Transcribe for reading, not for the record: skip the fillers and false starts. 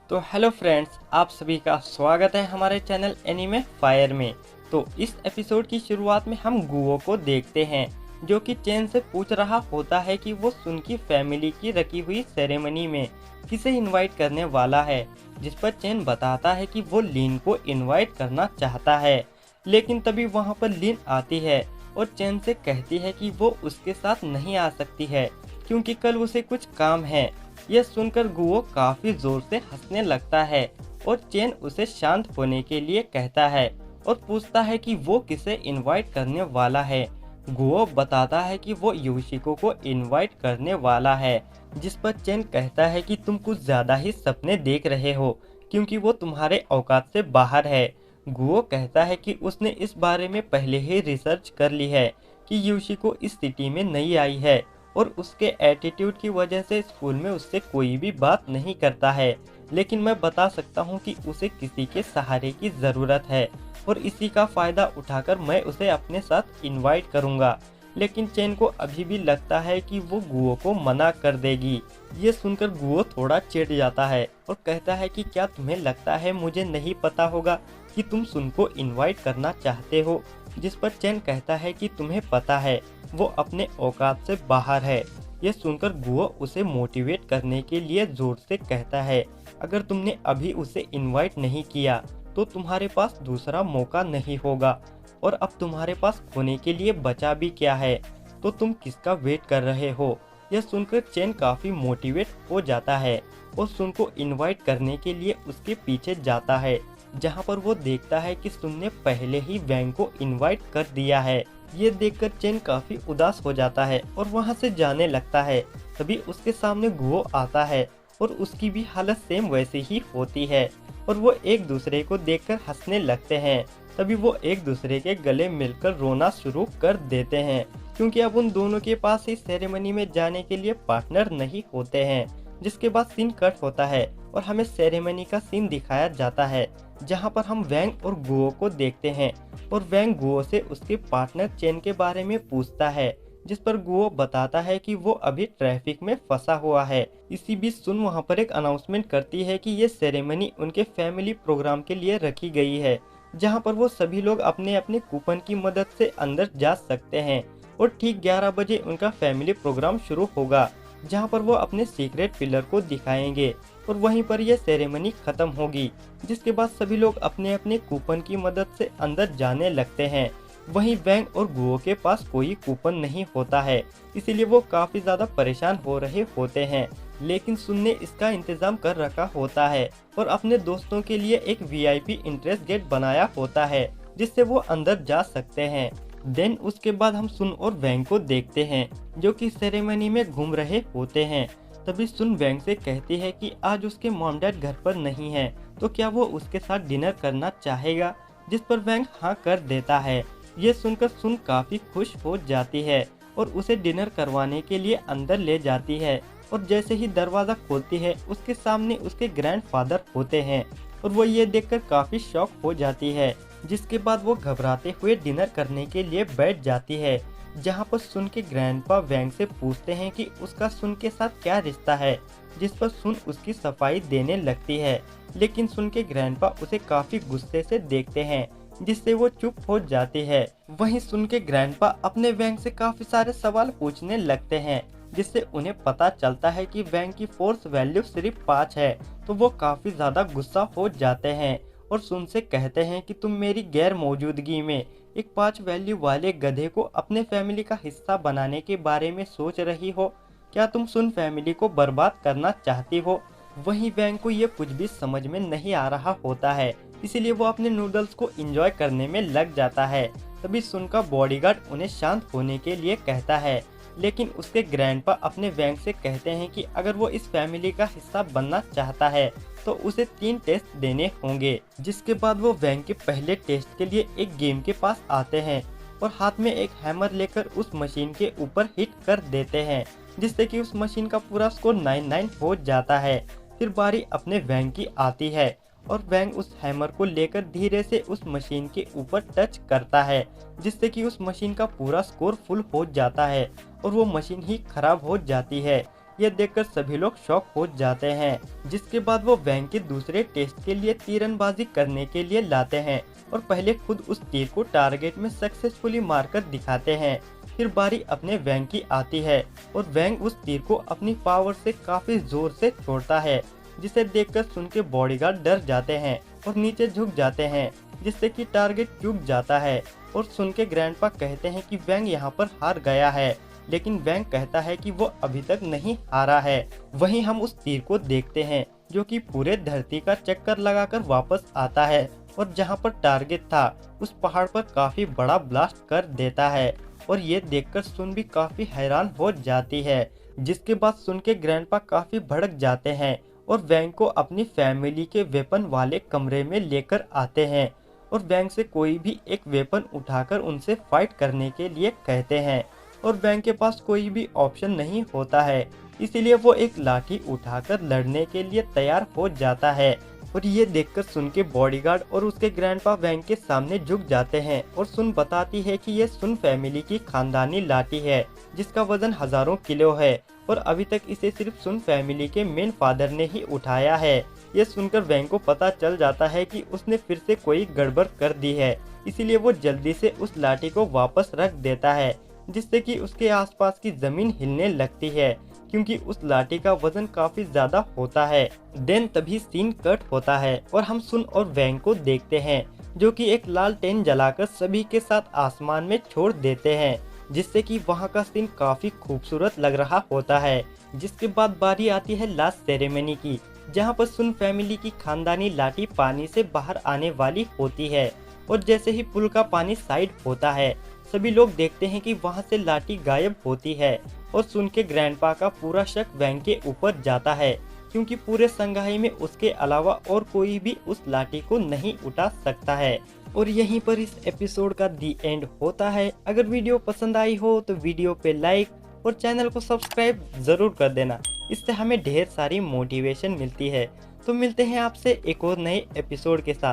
तो hello friends, आप सभी का स्वागत है हमारे चैनल एनीमे फायर में। तो इस एपिसोड की शुरुआत में हम गुओ को देखते हैं, जो कि चेन से पूछ रहा होता है कि वो सुन की फैमिली की रखी हुई सेरेमनी में किसे इनवाइट करने वाला है, जिस पर चेन बताता है कि वो लिन को इनवाइट करना चाहता है। लेकिन तभी वहाँ पर लिन आती है और चेन से कहती है कि वो उसके साथ नहीं आ सकती है क्योंकि कल उसे कुछ काम है। यह सुनकर गुओ काफी जोर से हंसने लगता है और चेन उसे शांत होने के लिए कहता है और पूछता है कि वो किसे इनवाइट करने वाला है। गुओ बताता है कि वो योशिको को इनवाइट करने वाला है, जिस पर चेन कहता है कि तुम कुछ ज्यादा ही सपने देख रहे हो क्योंकि वो तुम्हारे औकात से बाहर है। गुओ कहता है कि उसने इस बारे में पहले ही रिसर्च कर ली है कि योशिको इस सिटी में नई आई है और उसके एटीट्यूड की वजह से स्कूल में उससे कोई भी बात नहीं करता है। लेकिन मैं बता सकता हूँ कि उसे किसी के सहारे की ज़रूरत है और इसी का फ़ायदा उठाकर मैं उसे अपने साथ इनवाइट करूँगा। लेकिन चेन को अभी भी लगता है कि वो गुओ को मना कर देगी। ये सुनकर गुओ थोड़ा चिढ़ जाता है और कहता है कि क्या तुम्हें लगता है मुझे नहीं पता होगा कि तुम सुन को इनवाइट करना चाहते हो। जिस पर चेन कहता है कि तुम्हें पता है वो अपने औकात से बाहर है। यह सुनकर गुओ उसे मोटिवेट करने के लिए जोर से कहता है, अगर तुमने अभी उसे इनवाइट नहीं किया तो तुम्हारे पास दूसरा मौका नहीं होगा और अब तुम्हारे पास खोने के लिए बचा भी क्या है, तो तुम किसका वेट कर रहे हो। यह सुनकर चेन काफी मोटिवेट हो जाता है और सुन को इनवाइट करने के लिए उसके पीछे जाता है, जहां पर वो देखता है कि सुन ने पहले ही वैंग को इनवाइट कर दिया है। ये देखकर चेन काफी उदास हो जाता है और वहां से जाने लगता है। तभी उसके सामने गुओ आता है और उसकी भी हालत सेम वैसी ही होती है और वो एक दूसरे को देखकर हंसने लगते हैं। तभी वो एक दूसरे के गले मिलकर रोना शुरू कर देते हैं क्योंकि अब उन दोनों के पास इस सेरेमनी में जाने के लिए पार्टनर नहीं होते हैं। जिसके बाद सीन कट होता है और हमें सेरेमनी का सीन दिखाया जाता है, जहां पर हम वैंग और गुओ को देखते हैं और वैंग गुओ से उसके पार्टनर चेन के बारे में पूछता है, जिस पर गुओ बताता है कि वो अभी ट्रैफिक में फंसा हुआ है। इसी बीच सुन वहां पर एक अनाउंसमेंट करती है कि ये सेरेमनी उनके फैमिली प्रोग्राम के लिए रखी गई है, जहां पर वो सभी लोग अपने अपने कूपन की मदद से अंदर जा सकते हैं और ठीक 11 बजे उनका फैमिली प्रोग्राम शुरू होगा, जहां पर वो अपने सीक्रेट पिलर को दिखाएंगे और वहीं पर यह सेरेमनी खत्म होगी। जिसके बाद सभी लोग अपने अपने कूपन की मदद से अंदर जाने लगते हैं। वहीं वैंग और गुओ के पास कोई कूपन नहीं होता है, इसीलिए वो काफी ज्यादा परेशान हो रहे होते हैं। लेकिन सुन ने इसका इंतजाम कर रखा होता है और अपने दोस्तों के लिए एक वीआईपी इंट्रेंस गेट बनाया होता है, जिससे वो अंदर जा सकते हैं। देन उसके बाद हम सुन और वैंग को देखते हैं, जो कि सेरेमनी में घूम रहे होते हैं। तभी सुन वैंग से कहती है कि आज उसके मॉम डैड घर पर नहीं है, तो क्या वो उसके साथ डिनर करना चाहेगा, जिस पर वैंग हाँ कर देता है। ये सुनकर सुन काफी खुश हो जाती है और उसे डिनर करवाने के लिए अंदर ले जाती है और जैसे ही दरवाजा खोलती है उसके सामने उसके ग्रैंडफादर होते हैं और वो ये देखकर काफी शॉक हो जाती है। जिसके बाद वो घबराते हुए डिनर करने के लिए बैठ जाती है, जहां पर सुन के ग्रैंडपा वैंग से पूछते हैं कि उसका सुन के साथ क्या रिश्ता है, जिस पर सुन उसकी सफाई देने लगती है। लेकिन सुन के ग्रैंडपा उसे काफी गुस्से से देखते हैं, जिससे वो चुप हो जाती है। वहीं सुन के ग्रैंडपा अपने वैंग से काफी सारे सवाल पूछने लगते हैं, जिससे उन्हें पता चलता है कि वैंग की फोर्स वैल्यू सिर्फ 5 है। तो वो काफी ज्यादा गुस्सा हो जाते हैं और सुन से कहते हैं कि तुम मेरी गैर मौजूदगी में एक 5 वैल्यू वाले गधे को अपने फैमिली का हिस्सा बनाने के बारे में सोच रही हो। क्या तुम सुन फैमिली को बर्बाद करना चाहती हो। वहीं वैंग को ये कुछ भी समझ में नहीं आ रहा होता है, इसीलिए वो अपने नूडल्स को एंजॉय करने में लग जाता है। तभी सुन का बॉडीगार्ड उन्हें शांत होने के लिए कहता है, लेकिन उसके ग्रैंडपा अपने वैंग से कहते हैं कि अगर वो इस फैमिली का हिस्सा बनना चाहता है तो उसे 3 टेस्ट देने होंगे। जिसके बाद वो वैंग के पहले टेस्ट के लिए एक गेम के पास आते हैं और हाथ में एक हैमर लेकर उस मशीन के ऊपर हिट कर देते हैं, जिससे कि उस मशीन का पूरा स्कोर 9-9 हो जाता है। फिर बारी अपने वैंग की आती है और वैंग उस हैमर को लेकर धीरे से उस मशीन के ऊपर टच करता है, जिससे कि उस मशीन का पूरा स्कोर फुल हो जाता है और वो मशीन ही खराब हो जाती है। यह देखकर सभी लोग शॉक हो जाते हैं। जिसके बाद वो वैंग के दूसरे टेस्ट के लिए तीरंदाजी करने के लिए लाते हैं और पहले खुद उस तीर को टारगेट में सक्सेसफुली मारकर दिखाते हैं। फिर बारी अपने वैंग की आती है और वैंग उस तीर को अपनी पावर से काफी जोर से छोड़ता है, जिसे देखकर सुन के बॉडीगार्ड डर जाते हैं और नीचे झुक जाते हैं, जिससे कि टारगेट चूक जाता है। और सुन के ग्रैंडपा कहते हैं कि वैंग यहाँ पर हार गया है, लेकिन वैंग कहता है कि वो अभी तक नहीं हारा है। वहीं हम उस तीर को देखते हैं जो कि पूरे धरती का चक्कर लगाकर वापस आता है और जहाँ पर टारगेट था उस पहाड़ पर काफी बड़ा ब्लास्ट कर देता है। और ये देखकर सुन भी काफी हैरान हो जाती है। जिसके बाद सुन के ग्रैंडपा काफी भड़क जाते हैं और वैंग को अपनी फैमिली के वेपन वाले कमरे में लेकर आते हैं और वैंग से कोई भी एक वेपन उठाकर उनसे फाइट करने के लिए कहते हैं। और वैंग के पास कोई भी ऑप्शन नहीं होता है, इसीलिए वो एक लाठी उठाकर लड़ने के लिए तैयार हो जाता है। और ये देखकर सुन के बॉडीगार्ड और उसके ग्रैंडपा वैंग के सामने झुक जाते हैं और सुन बताती है कि ये सुन फैमिली की खानदानी लाठी है, जिसका वजन हजारों किलो है और अभी तक इसे सिर्फ सुन फैमिली के मेन फादर ने ही उठाया है। ये सुनकर वैंग को पता चल जाता है कि उसने फिर से कोई गड़बड़ कर दी है, इसीलिए वो जल्दी से उस लाठी को वापस रख देता है, जिससे कि उसके आसपास की जमीन हिलने लगती है, क्योंकि उस लाठी का वजन काफी ज्यादा होता है। देन तभी सीन कट होता है और हम सुन और वैंग को देखते हैं, जो कि एक लालटेन जलाकर सभी के साथ आसमान में छोड़ देते हैं, जिससे कि वहाँ का सीन काफी खूबसूरत लग रहा होता है। जिसके बाद बारी आती है लास्ट सेरेमनी की, जहाँ पर सुन फैमिली की खानदानी लाठी पानी से बाहर आने वाली होती है और जैसे ही पुल का पानी साइड होता है, सभी लोग देखते हैं कि वहां से लाठी गायब होती है और सुन के ग्रैंडपा का पूरा शक वैंग के ऊपर जाता है, क्योंकि पूरे संगाई में उसके अलावा और कोई भी उस लाठी को नहीं उठा सकता है। और यहीं पर इस एपिसोड का दी एंड होता है। अगर वीडियो पसंद आई हो तो वीडियो पे लाइक और चैनल को सब्सक्राइब जरूर कर देना, इससे हमें ढेर सारी मोटिवेशन मिलती है। तो मिलते हैं आपसे एक और नए एपिसोड के साथ।